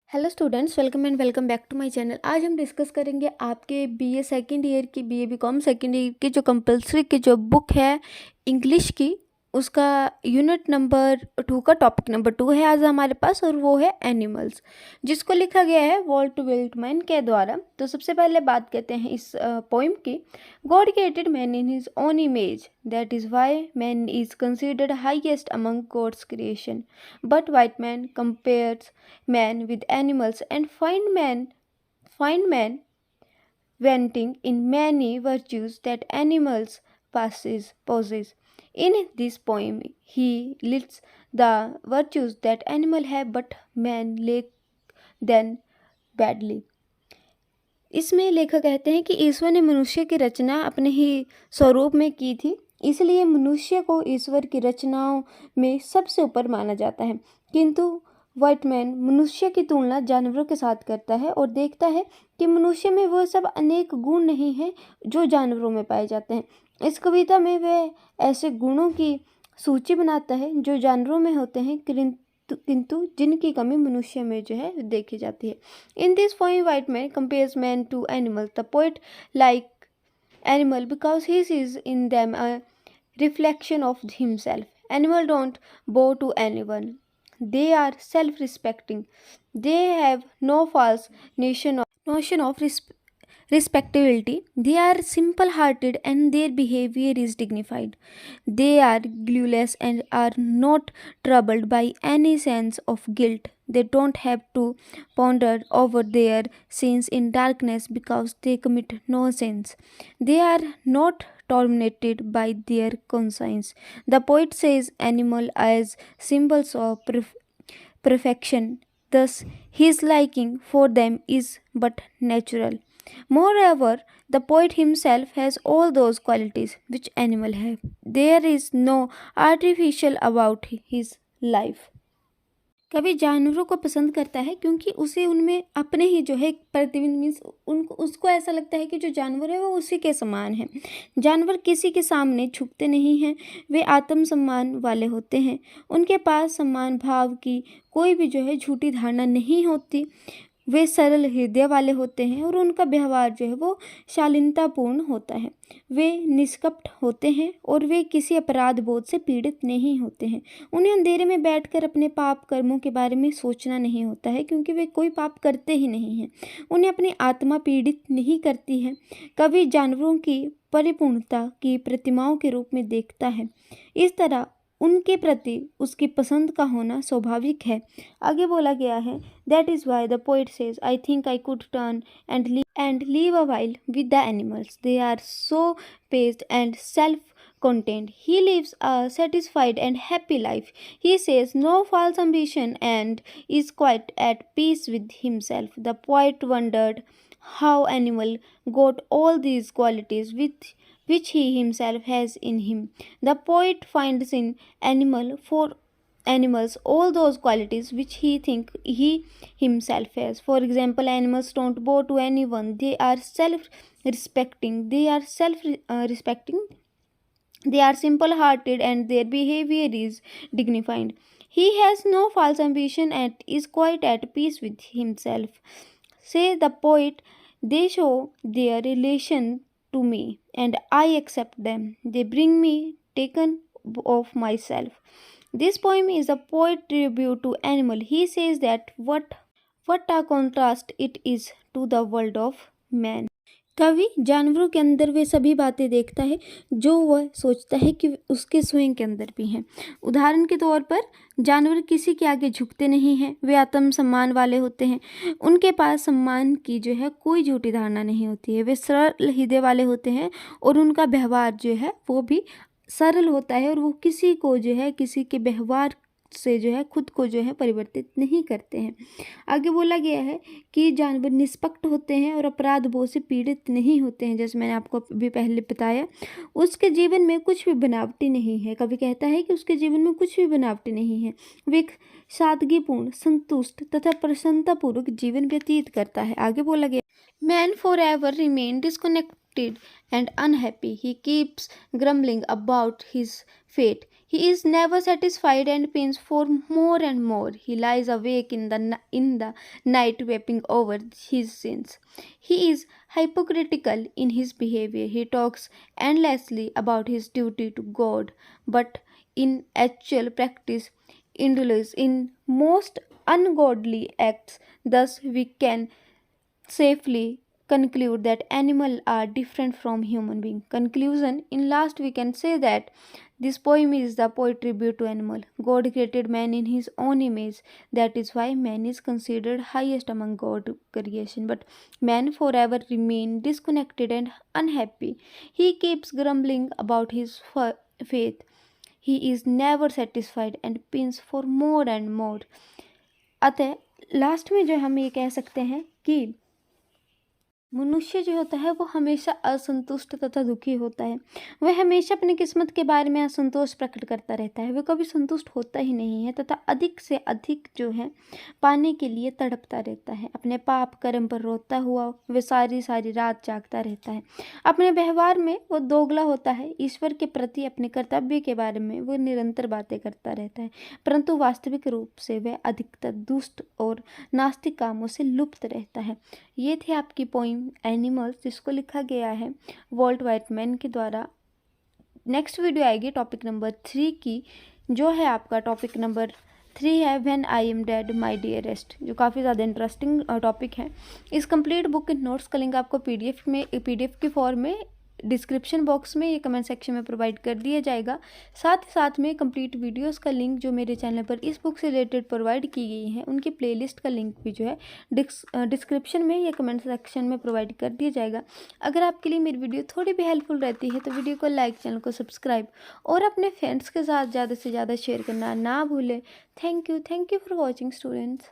Hello students, welcome back to my channel. आज हम discuss करेंगे आपके बीए सेकंड ईयर की बीए बीकॉम सेकंड ईयर की जो कंपलसरी की जो बुक है इंग्लिश की, उसका यूनिट नंबर 2 का टॉपिक नंबर 2 है आज हमारे पास, और वो है एनिमल्स, जिसको लिखा गया है वॉल्ट विल्टमैन के द्वारा। तो सबसे पहले बात करते हैं इस पोइम की। God created man in his own image, that is why man is considered highest among God's creation, but Whitman compares man with animals and find man wanting in many virtues that animals possess. In this poem, he lists the virtues that animal have but man lack them badly. इसमें लेखक कहते हैं कि ईश्वर ने मनुष्य की रचना अपने ही स्वरूप में की थी, इसलिए मनुष्य को ईश्वर की रचनाओं में सबसे ऊपर माना जाता है। किंतु व्हाइटमैन मनुष्य की तुलना जानवरों के साथ करता है और देखता है कि मनुष्य में वो सब अनेक गुण नहीं हैं जो जानवरों में पाए जाते हैं। इस कविता में वह ऐसे गुणों की सूची बनाता है जो जानवरों में होते हैं, किंतु जिनकी कमी मनुष्य में जो है देखी जाती है। In this poem Whitman compares man to animal. The poet like animal because he sees in them a reflection of himself. Animal don't bow to anyone. They are self-respecting. They have no false notion of respectability. They are simple-hearted and their behavior is dignified. They are glueless and are not troubled by any sense of guilt. They don't have to ponder over their sins in darkness because they commit no sins. They are not tormented by their conscience. The poet says animal as symbols of perfection. Thus, his liking for them is but natural. Moreover, the poet himself has all those qualities which animals have. There is no artificial about his life. कवि जानवरों को पसंद करता है क्योंकि उसे उनमें अपने ही जो है प्रतिबिंब मीन्स उसको ऐसा लगता है कि जो जानवर है वो उसी के समान है। जानवर किसी के सामने झुकते नहीं हैं, वे आत्मसम्मान वाले होते हैं। उनके पास सम्मान भाव की कोई भी जो है झूठी धारणा नहीं होती। वे सरल हृदय वाले होते हैं और उनका व्यवहार जो है वो शालीनतापूर्ण होता है। वे निष्कपट होते हैं और वे किसी अपराध बोध से पीड़ित नहीं होते हैं। उन्हें अंधेरे में बैठकर अपने पाप कर्मों के बारे में सोचना नहीं होता है, क्योंकि वे कोई पाप करते ही नहीं हैं। उन्हें अपनी आत्मा पीड़ित नहीं करती है। कवि जानवरों की परिपूर्णता की प्रतिमाओं के रूप में देखता है। इस तरह उनके प्रति उसकी पसंद का होना स्वाभाविक है। आगे बोला गया है, that is why the poet says I think I could turn and live a while with the animals. They are so placid and self content. He lives a satisfied and happy life. He says no false ambition and is quite at peace with himself. The poet wondered how animal got all these qualities which he himself has in him. The poet finds in animals all those qualities which he himself has. For example, animals don't bow to anyone. They are self-respecting. They are simple-hearted and their behavior is dignified. He has no false ambition and is quite at peace with himself. Say the poet, they show their relation to me and I accept them. They bring me taken of myself. This poem is a poet tribute to animal. He says that what a contrast it is to the world of man. कवि जानवरों के अंदर वे सभी बातें देखता है जो वह सोचता है कि उसके स्वयं के अंदर भी हैं। उदाहरण के तौर पर जानवर किसी के आगे झुकते नहीं हैं, वे आत्मसम्मान वाले होते हैं। उनके पास सम्मान की जो है कोई झूठी धारणा नहीं होती है। वे सरल हृदय वाले होते हैं और उनका व्यवहार जो है वो भी सरल होता है और वो किसी को जो है किसी के व्यवहार से जो है खुद को जो है परिवर्तित नहीं करते हैं। आगे बोला गया है कि जानवर निष्पक्ष होते हैं और अपराध बोध से पीड़ित नहीं होते हैं। जैसे मैंने आपको अभी पहले बताया, उसके जीवन में कुछ भी बनावटी नहीं है। कवि कहता है कि उसके जीवन में कुछ भी बनावटी नहीं है। वे एक सादगीपूर्ण, संतुष्ट तथा प्रसन्नतापूर्वक जीवन व्यतीत करता है। आगे बोला गया, man for ever remain disconnected and unhappy. He keeps grumbling about his fate. He is never satisfied and pines for more and more. He lies awake in the night weeping over his sins. He is hypocritical in his behavior. He talks endlessly about his duty to God, but in actual practice indulges in most ungodly acts. Thus we can safely conclude that animals are different from human beings. Conclusion: in last we can say that this poem is the poet tribute to animal. God created man in his own image. That is why man is considered highest among God creation. But man forever remain disconnected and unhappy. He keeps grumbling about his faith. He is never satisfied and pines for more and more. अतः last में जो हम ये कह सकते हैं कि मनुष्य जो होता है वो हमेशा असंतुष्ट तथा दुखी होता है। वह हमेशा अपनी किस्मत के बारे में असंतोष प्रकट करता रहता है। वह कभी संतुष्ट होता ही नहीं है तथा अधिक से अधिक जो है पाने के लिए तड़पता रहता है। अपने पाप कर्म पर रोता हुआ वह सारी सारी रात जागता रहता है। अपने व्यवहार में वो दोगला होता है। ईश्वर के प्रति अपने कर्तव्य के बारे में वो निरंतर बातें करता रहता है, परंतु वास्तविक रूप से वह अधिकतर दुष्ट और नास्तिक कामों से लुप्त रहता है। ये थे आपकी पोइम एनिमल्स, जिसको लिखा गया है वॉल्ट व्हाइटमैन के द्वारा। नेक्स्ट वीडियो आएगी टॉपिक नंबर 3 की, जो है आपका टॉपिक नंबर 3 है when I am dead my dearest, जो काफ़ी ज़्यादा इंटरेस्टिंग टॉपिक है। इस कंप्लीट बुक के नोट्स का लिंक आपको पीडीएफ की फॉर्म में डिस्क्रिप्शन बॉक्स में, ये कमेंट सेक्शन में प्रोवाइड कर दिया जाएगा। साथ ही साथ में कंप्लीट वीडियोस का लिंक जो मेरे चैनल पर इस बुक से रिलेटेड प्रोवाइड की गई हैं, उनकी प्लेलिस्ट का लिंक भी जो है डिस्क्रिप्शन में या कमेंट सेक्शन में प्रोवाइड कर दिया जाएगा। अगर आपके लिए मेरी वीडियो थोड़ी भी हेल्पफुल रहती है तो वीडियो को लाइक, चैनल को सब्सक्राइब और अपने फ्रेंड्स के साथ ज़्यादा से ज़्यादा शेयर करना ना भूलें। Thank you for watching students.